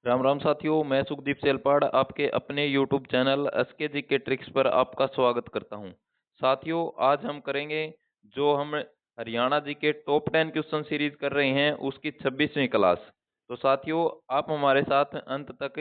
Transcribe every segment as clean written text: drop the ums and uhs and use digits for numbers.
राम राम साथियों, मैं सुखदीप सेलपाड़ आपके अपने YouTube चैनल एसके जी के ट्रिक्स पर आपका स्वागत करता हूं। साथियों, आज हम करेंगे जो हम हरियाणा जी के टॉप 10 क्वेश्चन सीरीज कर रहे हैं उसकी 26वीं क्लास। तो साथियों, आप हमारे साथ अंत तक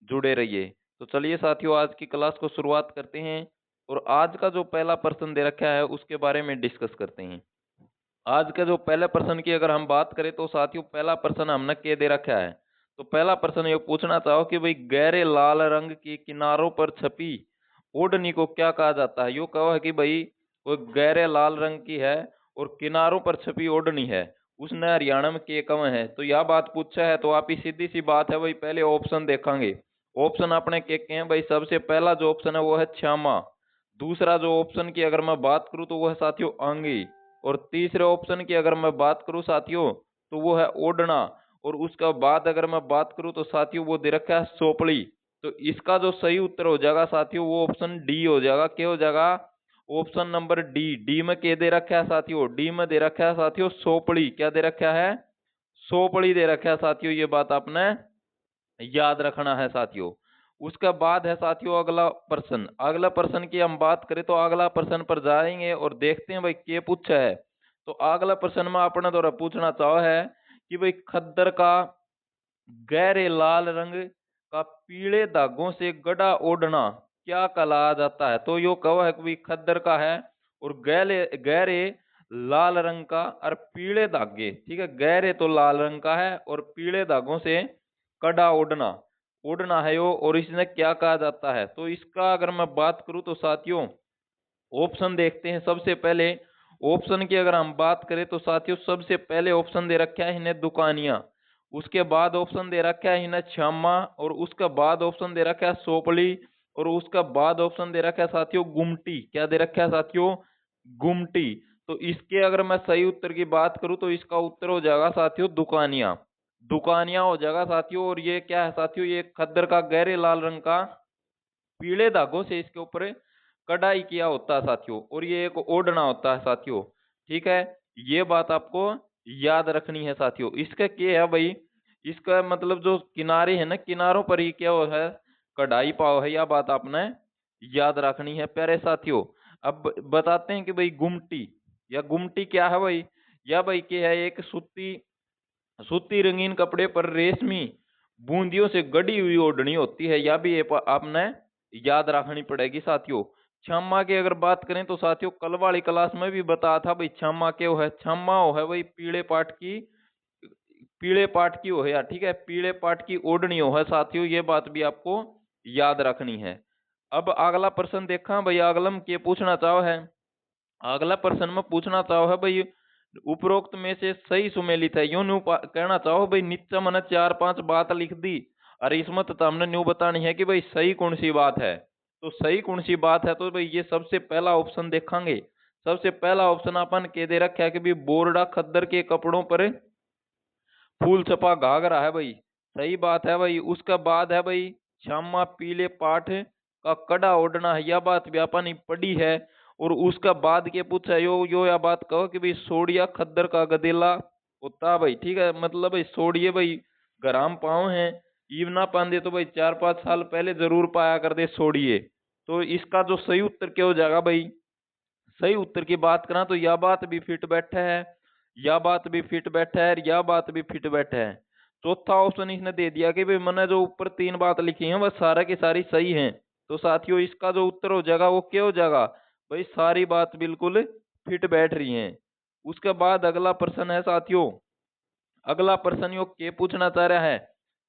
जुड़े रहिए। तो चलिए साथियों, आज की क्लास को शुरुआत करते हैं और आज का जो पहला प्रश्न दे रखा है उसके बारे में डिस्कस करते हैं। आज के जो पहले प्रश्न की अगर हम बात करें तो साथियों, पहला प्रश्न हमने के दे रखा है। तो पहला प्रश्न ये पूछना चाहो कि भाई गहरे लाल रंग की किनारों पर छपी ओढ़नी को क्या कहा जाता है। यो कहो है कि भाई वो गहरे लाल रंग की है और किनारों पर छपी ओढ़नी है, उसने हरियाणा में के कव है। तो यह बात पूछा है तो आप ही सीधी सी बात है भाई, पहले ऑप्शन देखेंगे। ऑप्शन अपने के हैं भाई। सबसे पहला जो ऑप्शन है वो है श्यामा। दूसरा जो ऑप्शन की अगर मैं बात करूं तो वो है साथियों आंगी। और तीसरे ऑप्शन की अगर मैं बात करूं साथियों तो वो है ओढ़ना। और उसका बाद अगर मैं बात करूं तो साथियों वो दे रखा है सोपड़ी। तो इसका जो सही उत्तर हो जाएगा साथियों वो ऑप्शन डी हो जाएगा। क्या हो जाएगा? Option number D. डी में क्या दे रखा है साथियों? डी में दे रखा है साथियों सोपड़ी। क्या दे रखा है? सोपड़ी दे रखा है साथियों। ये बात आपने याद रखना है साथियों। उसका बाद है साथियों अगला प्रश्न। अगला प्रश्न की हम बात करें तो अगला प्रश्न पर जाएंगे और देखते हैं भाई क्या पूछा है। तो अगला प्रश्न में अपने द्वारा पूछना चाहो है कि भाई खद्दर का गहरे लाल रंग का पीले धागों से गड़ा ओढ़ना क्या कहलाया जाता है। तो यो कहो है कि भाई खद्दर का है और गहरे गहरे लाल रंग का और पीले धागे, ठीक है, गहरे तो लाल रंग का है और पीले धागों से कड़ा ओढ़ना ओढ़ना है यो, और इसने क्या कहा जाता है। तो इसका अगर मैं बात करूं तो साथियों ऑप्शन देखते हैं। सबसे पहले ऑप्शन की अगर हम बात करें तो साथियों सबसे पहले ऑप्शन दे रखा है इन्हें दुकानिया। उसके बाद ऑप्शन दे रखा है इन्हें छामा। और उसका बाद ऑप्शन दे रखा है सोपली। और उसका बाद ऑप्शन दे रखा है साथियों गुमटी। क्या दे रखा है साथियों? गुमटी। तो इसके अगर मैं सही उत्तर की बात करूं तो इसका उत्तर हो जाएगा साथियों दुकानिया। दुकानिया हो जाएगा साथियों। और ये क्या है साथियों? ये खद्दर का गहरे लाल रंग का पीले धागों से इसके ऊपर कढ़ाई किया होता है साथियों, और ये एक ओढ़ना होता है साथियों। ठीक है, ये बात आपको याद रखनी है साथियों। इसका क्या है भाई? इसका मतलब जो किनारे है ना, किनारों पर ही क्या हो है कढ़ाई पाव है। यह बात आपने याद रखनी है प्यारे साथियों। अब बताते हैं कि भाई गुमटी या गुमटी क्या है भाई। या भाई क्या है? एक सूती सूती रंगीन कपड़े पर रेशमी बूंदियों से गड़ी हुई ओढ़नी होती है। या भी आपने याद रखनी पड़ेगी साथियों। छम्मा की अगर बात करें तो साथियों कल वाली क्लास में भी बताया था भाई छम्मा क्या है। छम्मा हो है भाई पीले पाट की हो है यार, ठीक है, पीले पाट की ओढ़नी हो है साथियों। ये बात भी आपको याद रखनी है। अब अगला प्रश्न देखा भाई, अगला में क्या पूछना चाहो है। अगला प्रश्न में पूछना चाहो है भाई उपरोक्त में से सही सुमेलित है। यूं न्यू कहना चाहो भाई नीचे मैंने चार पांच बात लिख दी और इसमें तो हमने न्यू बतानी है कि भाई सही कौन सी बात है। तो सही कौन सी बात है तो भाई ये सबसे पहला ऑप्शन देखेंगे। सबसे पहला ऑप्शन अपन के दे रखा है कि भाई बोरडा खद्दर के कपड़ों पर फूल छपा घाघरा है भाई। सही बात है भाई। उसका बाद है भाई श्यामा पीले पाठ का कड़ा ओढ़ना है। यह बात भी अपन ने पढ़ी है। और उसका बाद के पूछा यो या बात कहो कि भाई सोड़िया खद्दर का गदेला होता है भाई, ठीक है, मतलब भाई सोड़िए भाई गराम पाँव हैं, ईव ना पांदे तो भाई 4-5 साल पहले जरूर पाया कर दे सोड़िए। तो इसका जो सही उत्तर क्या हो जाएगा भाई? सही उत्तर की बात करा तो यह बात भी फिट बैठा है, यह बात भी फिट बैठा है, यह बात भी फिट बैठा है। चौथा ऑप्शन इसने दे दिया कि भाई मैंने जो ऊपर तीन बात लिखी है वह सारा की सारी सही हैं। तो साथियों इसका जो उत्तर हो जाएगा वो क्या हो जाएगा भाई? सारी बात बिल्कुल फिट बैठ रही हैं। उसके बाद अगला प्रश्न है साथियों। अगला प्रश्न यो के पूछना चाह रहा है।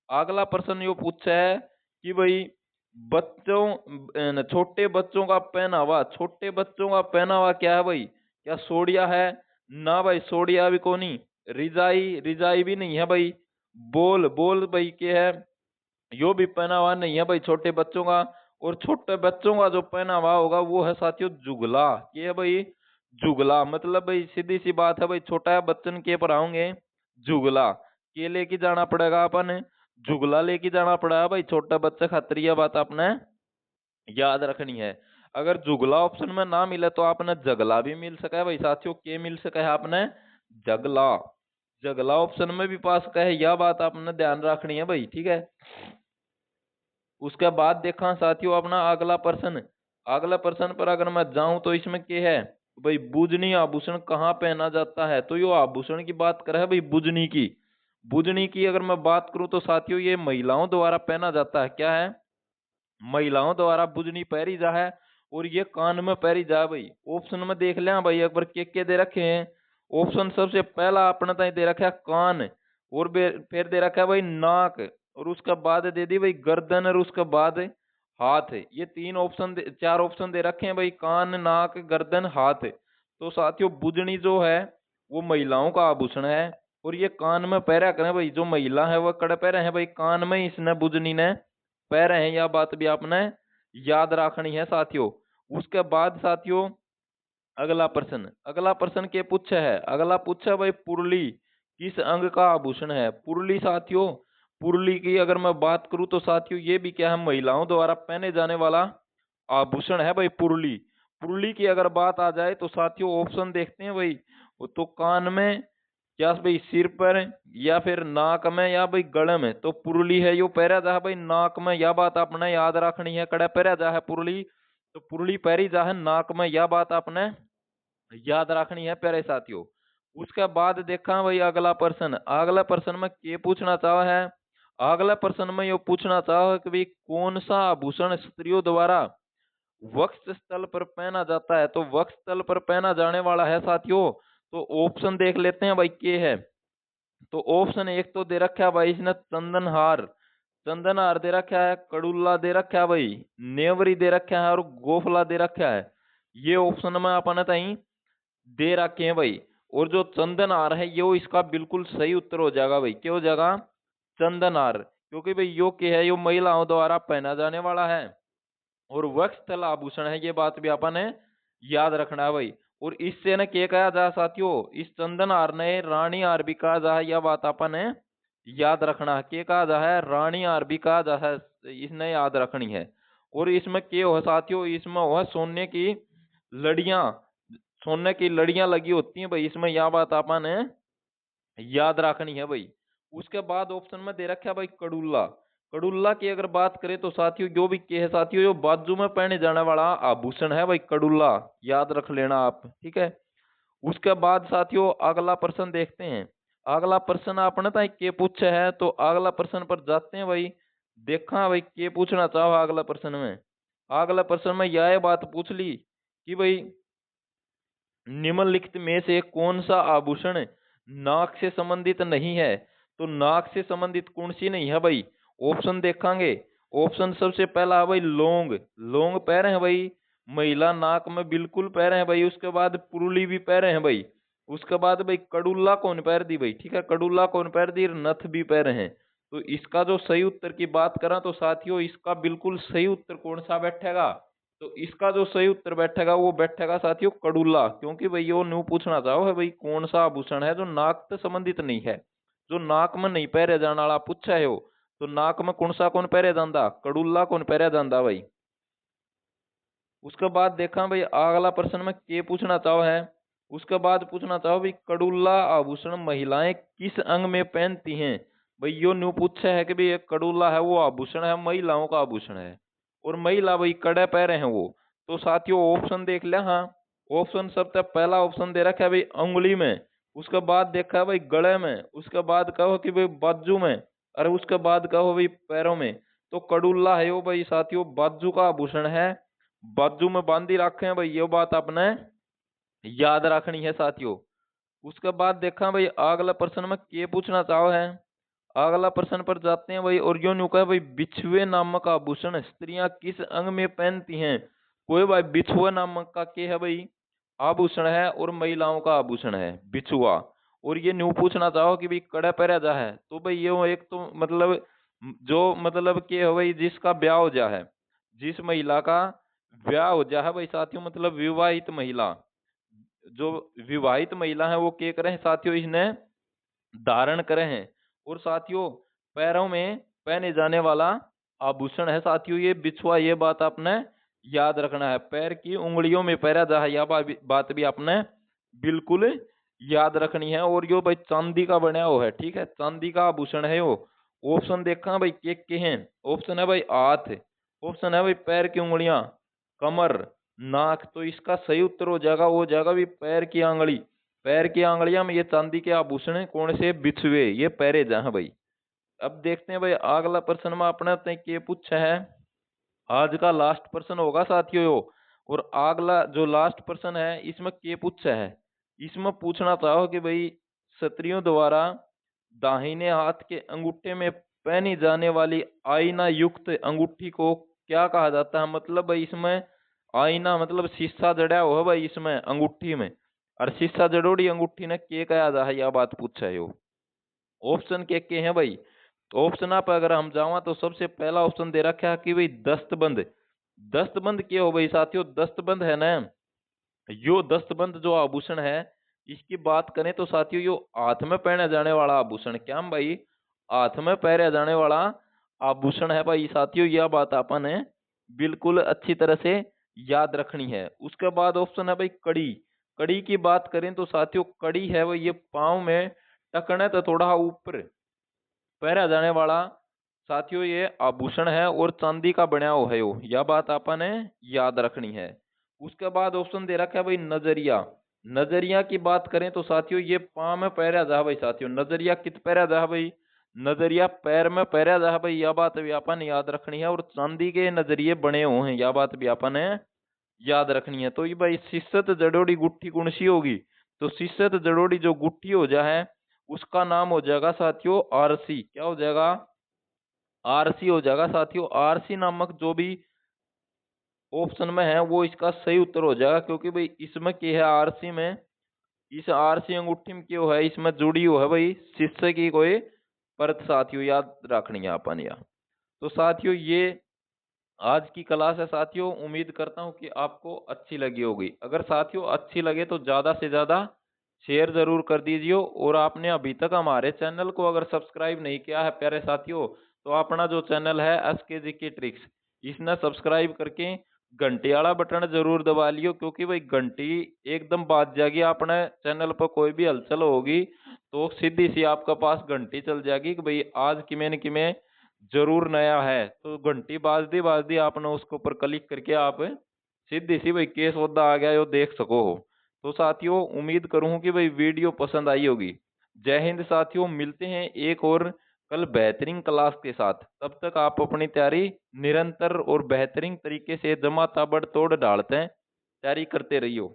अगला प्रश्न यो पूछा है कि भाई बच्चों छोटे बच्चों का पहनावा, छोटे बच्चों का पहनावा क्या है भाई? क्या सोड़िया है? ना भाई, सोड़िया भी कोनी। रिजाई, रिजाई भी नहीं है भाई। बोल बोल भाई क्या है? यो भी पहनावा नहीं है भाई छोटे बच्चों का। और छोटे बच्चों का जो पहनावा होगा वो है साथियों जुगला। ये है भाई जुगला। मतलब भाई सीधी सी बात है भाई, छोटा है बच्चन के पर आओगे जुगला के लेके जाना पड़ेगा अपन। जुगला लेके जाना पड़ेगा भाई छोटा बच्चा खातिर। यह बात आपने याद रखनी है। अगर जुगला ऑप्शन में ना मिले तो आपने जगला भी मिल सका है भाई साथियों। के मिल सका है आपने? जगला। जगला ऑप्शन में भी पास का है, यह बात आपने ध्यान रखनी है भाई, ठीक है। उसके बाद देखा साथियों अपना अगला प्रश्न पर अगर मैं जाऊं तो इसमें क्या है भाई, बुजनी आभूषण कहाँ पहना जाता है, तो यो आभूषण की बात कर है भाई, बुजनी की। बुजनी की अगर मैं बात करूं तो साथियों ये महिलाओं द्वारा पहना जाता है, क्या है, महिलाओं द्वारा बुजनी पहरी जा है, और ये कान में पहरी जा भाई। ऑप्शन में देख लिया भाई एक बार के दे रखे हैं। ऑप्शन सबसे पहला अपने ताई दे रखा है कान, और फिर दे रखा है भाई नाक, और उसके बाद दे दी भाई गर्दन, और उसके बाद हाथ। ये तीन ऑप्शन चार ऑप्शन दे रखे हैं भाई, कान नाक गर्दन हाथ। तो साथियों बुजनी जो है वो महिलाओं का आभूषण है, और ये कान में पहरा करें भाई, जो महिला है वह कड़े पहरे हैं भाई, कान में इसने बुजनी ने पैर हैं, यह बात भी आपने याद रखनी है साथियों। उसके बाद साथियों अगला प्रश्न के पूछे है, अगला पूछा भाई पुरली किस अंग का आभूषण है। पुरली साथियों, पुरली की अगर मैं बात करूं तो साथियों ये भी क्या है, महिलाओं द्वारा पहने जाने वाला आभूषण है भाई पुरली। पुरली की अगर बात आ जाए तो साथियों ऑप्शन देखते हैं भाई, वो तो कान में, क्या भाई सिर पर, या फिर नाक में, या भाई गले में। तो पुरली है यो पैरा जा है भाई नाक में, यह बात आपने याद रखनी है, कड़ा पैरा जा है पुरली, तो पुरली पैरी जा है नाक में, यह बात आपने याद रखनी है प्यारे साथियों। उसके बाद देखा भाई अगला प्रश्न में ये पूछना चाहा है, अगला प्रश्न में ये पूछना चाहा है कि भाई कौन सा आभूषण स्त्रियों द्वारा वक्ष स्थल पर पहना जाता है। तो वक्ष स्थल पर पहना जाने वाला है साथियों, तो ऑप्शन देख लेते हैं भाई के है। तो ऑप्शन एक तो दे रखा है भाई इसने चंदन हार दे रखा है, कड़ुल्ला दे रखा है भाई, नेवरी दे रखा है, और गोफला दे रखा है। ये ऑप्शन में अपन ताई दे रखे हैं भाई, और जो चंदनहार है यो इसका बिल्कुल सही उत्तर हो जाएगा भाई, क्या हो जाएगा, चंदनहार। क्योंकि भाई यो क्या है, यो महिलाओं द्वारा पहना जाने वाला है, और वक्षस्थल आभूषण है, ये बात भी अपन ने याद रखना है भाई। और इससे न क्या कहा जा साथियों, इस चंदनहार ने रानी हार भी कहा जा है, यह बात अपन ने याद रखना है, क्या कहा जा है, रानी हार भी कहा जा है, इसने याद रखनी है। और इसमें क्या हो साथियों, इसमें हो लड़ियां सोने की लड़ियां लगी होती हैं भाई इसमें, यह बात आपने याद रखनी है भाई। उसके बाद ऑप्शन में दे रखा है भाई कड़ुल्ला। कड़ुल्ला की अगर बात करें तो साथियों जो भी के है साथियों, जो बाजू में पहने जाने वाला आभूषण है भाई कड़ुल्ला, याद रख लेना आप, ठीक है। उसके बाद साथियों अगला प्रश्न देखते हैं, अगला प्रश्न आपने तो के पूछे है, तो अगला प्रश्न पर जाते हैं भाई। देखा भाई के पूछना चाहो अगला प्रश्न में, अगला प्रश्न में यह बात पूछ ली कि भाई निम्नलिखित में से कौन सा आभूषण नाक से संबंधित नहीं है। तो नाक से संबंधित कौन सी नहीं है भाई, ऑप्शन देखेंगे। ऑप्शन सबसे पहला है भाई लौंग, लौंग पैर है भाई, महिला नाक में बिल्कुल पैर है भाई। उसके बाद पुरुली भी पैर है भाई। उसके बाद भाई कड़ुल्ला कौन पैर दी भाई, ठीक है, कड़ुल्ला कौन पैर दी, नथ भी पैर है। तो इसका जो सही उत्तर की बात करें तो साथियों इसका बिल्कुल सही उत्तर कौन सा बैठेगा, तो इसका जो सही उत्तर बैठेगा वो बैठेगा साथियों कड़ुल्ला। क्योंकि भाई वो न्यू पूछना चाहो है भाई कौन सा आभूषण है जो नाक से संबंधित नहीं है, जो नाक में नहीं पहरे जाने वाला पूछा है वो, तो नाक में कौन पहरे जाता, कड़ुल्ला कौन पहरे जाता भाई। उसके बाद देखा भाई अगला प्रश्न में के पूछना चाहो है, उसके बाद पूछना चाहो भाई कड़ुल्ला आभूषण महिलाएं किस अंग में पहनती हैं। भाई यो न्यू पूछा है कि भाई एक कड़ुल्ला है वो आभूषण है, महिलाओं का आभूषण है, और महिला भाई कड़े पैरे हैं वो। तो साथियों ऑप्शन देख लिया, हाँ ऑप्शन सबसे पहला ऑप्शन दे रखा है भाई उंगली में, उसके बाद देखा है भाई गले में, उसके बाद कहो कि भाई बाजू में, और उसके बाद कहो भाई पैरों में। तो कड़ुल्ला है वो भाई साथियों बाजू का आभूषण है, बाजू में बांधी रखे हैं भाई, ये बात आपने याद रखनी है साथियों। उसके बाद देखा भाई अगला प्रश्न में के पूछना चाहो है, अगला प्रश्न पर जाते हैं भाई। और यो न्यू कहा भाई बिछुए नामक आभूषण स्त्रियां किस अंग में पहनती हैं। कोई भाई बिछुआ नामक का क्या है भाई आभूषण है, और महिलाओं का आभूषण है बिछुआ। और ये न्यू पूछना चाहो कि भाई कड़ा पहरा जा है, तो भाई ये एक तो मतलब जो मतलब क्या है भाई जिसका ब्याह हो जा है, जिस महिला का ब्याह हो जा है भाई साथियों, मतलब विवाहित महिला, जो विवाहित महिला है वो क्या करें साथियों इसने धारण करे हैं। और साथियों पैरों में पहने जाने वाला आभूषण है साथियों ये बिछुआ, ये बात आपने याद रखना है, पैर की उंगलियों में पहरा जा है, यह बात भी आपने बिल्कुल याद रखनी है। और यो भाई चांदी का बना हो है, ठीक है, चांदी का आभूषण है यो। ऑप्शन देखा भाई के हैं। ऑप्शन है भाई हाथ, ऑप्शन है भाई पैर की उंगलियां, कमर, नाक। तो इसका सही उत्तर हो जाएगा भाई पैर की आंगली। पैर की आंगलियां में ये चांदी के आभूषण कौन से बिछुए, ये पैरे जहां भाई। अब देखते हैं भाई अगला प्रश्न में अपने के पूछा है। आज का लास्ट प्रश्न होगा साथियों यो। और अगला जो लास्ट प्रश्न है इसमें के पूछा है। इसमें पूछना चाहो कि भाई क्षत्रियों द्वारा दाहिने हाथ के अंगूठे में पहनी जाने वाली आईना युक्त अंगूठी को क्या कहा जाता है। मतलब भाई इसमें आईना मतलब शीशा जड़ा हुआ है भाई इसमें अंगूठी में, और शीशा जड़ोड़ी अंगूठी ने के कहा जा है, यह बात पूछा है यो। ऑप्शन के हैं भाई। तो ऑप्शन आप अगर हम जावा तो सबसे पहला ऑप्शन दे रखा है कि भाई दस्तबंद। दस्तबंद क्या हो भाई साथियों, दस्तबंद है ना, यो दस्तबंद जो आभूषण है इसकी बात करें तो साथियों यो हाथ में पहने जाने वाला आभूषण, क्या हम भाई हाथ में पहने जाने वाला आभूषण है भाई साथियों। यह बात अपन ने बिल्कुल अच्छी तरह से याद रखनी है। उसके बाद ऑप्शन है भाई कड़ी। कड़ी की बात करें तो साथियों कड़ी है वो ये पाँव में टकने तो थोड़ा ऊपर पहना जाने वाला साथियों ये आभूषण है और चांदी का बना हुआ है यो, यह बात आपने याद रखनी है। उसके बाद ऑप्शन दे रखा है भाई नजरिया। नजरिया की बात करें तो साथियों ये पाँव में पहरा जा भाई साथियों, नजरिया कित पहरा जा भाई, नजरिया पैर में पहरा जा भाई, यह बात भी आपने याद रखनी है। और चांदी के नजरिए बने हुए हैं, यह बात भी आपने याद रखनी है। तो ये भाई शिष्यत जड़ोड़ी गुट्ठी कौन सी होगी, तो शिष्यत जड़ोड़ी जो गुट्ठी हो जाए उसका नाम हो जाएगा साथियों आरसी। क्या हो जाएगा, आरसी हो जाएगा साथियों। आरसी नामक जो भी ऑप्शन में है वो इसका सही उत्तर हो जाएगा, क्योंकि भाई इसमें क्या है आरसी में, इस आरसी अंगूठी में क्यों है इसमें जुड़ी हुई है भाई शिष्य की कोई परत साथियों, याद रखनी है अपन या। तो साथियों ये आज की क्लास है साथियों, उम्मीद करता हूँ कि आपको अच्छी लगी होगी। अगर साथियों अच्छी लगे तो ज़्यादा से ज़्यादा शेयर ज़रूर कर दीजिए। और आपने अभी तक हमारे चैनल को अगर सब्सक्राइब नहीं किया है प्यारे साथियों, तो अपना जो चैनल है SKGK ट्रिक्स, इसने सब्सक्राइब करके घंटी वाला बटन जरूर दबा लियो, क्योंकि भाई घंटी एकदम बाज जाएगी अपने चैनल पर, कोई भी हलचल होगी तो सीधी सी आपके पास घंटी चल जाएगी कि भाई आज किमें न किमें जरूर नया है। तो घंटी बाज दी आपने उसके ऊपर क्लिक करके आप सीधी सी भाई केस सौदा आ गया यो देख सको हो। तो साथियों उम्मीद करूँ कि भाई वीडियो पसंद आई होगी। जय हिंद साथियों, मिलते हैं एक और कल बेहतरीन क्लास के साथ। तब तक आप अपनी तैयारी निरंतर और बेहतरीन तरीके से जमा ताबड़ तोड़ डालते हैं तैयारी करते रहियो।